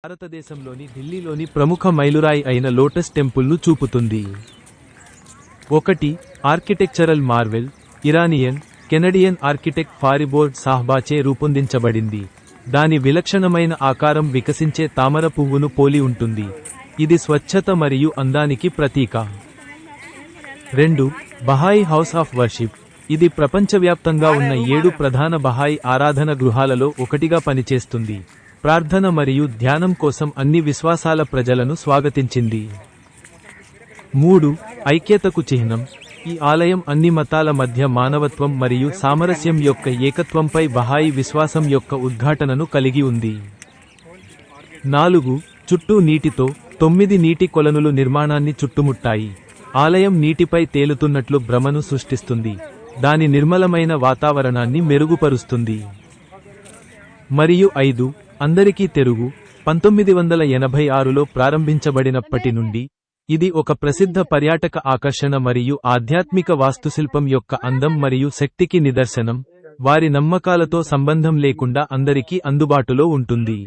భారతదేశంలోని ఢిల్లీలోని ప్రముఖ మైలురాయి అయిన లోటస్ టెంపుల్ను చూపుతుంది. 1. Architectural marvel, Iranian, Canadian architect Fariborz సాహ్బాచే రూపొందించబడింది. దాని విలక్షణమైన ఆకారం వికసించే తామర పువ్వును పోలి ఉంటుంది. ఇది స్వచ్ఛత మరియు అందానికి ప్రతీక. 2. Bahai House of Worship. ఇది ప్రపంచవ్యాప్తంగా ఉన్న 7 ప్రధాన బహాయి ఆరాధన గృహాలలో ఒకటిగా పనిచేస్తుంది. ప్రార్థన మరియు ధ్యానం కోసం అన్ని విశ్వాసాల ప్రజలను స్వాగతించింది. 3. ఐక్యతకు చిహ్నం. ఈ ఆలయం అన్ని మతాల మధ్య మానవత్వం మరియు సామరస్యం యొక్క ఏకత్వంపై బహాయి విశ్వాసం యొక్క ఉద్ఘాటనను కలిగి ఉంది. 4. చుట్టూ నీటితో 9 నీటి కొలనులు నిర్మాణాన్ని చుట్టుముట్టాయి. ఆలయం నీటిపై తేలుతున్నట్లు భ్రమను సృష్టిస్తుంది, దాని నిర్మలమైన వాతావరణాన్ని మెరుగుపరుస్తుంది. మరియు 5. అందరికీ తెరుగు. 1986లో ప్రారంభించబడినప్పటి నుండి ఇది ఒక ప్రసిద్ధ పర్యాటక ఆకర్షణ మరియు ఆధ్యాత్మిక వాస్తుశిల్పం యొక్క అందం మరియు శక్తికి నిదర్శనం. వారి నమ్మకాలతో సంబంధం లేకుండా అందరికీ అందుబాటులో ఉంటుంది.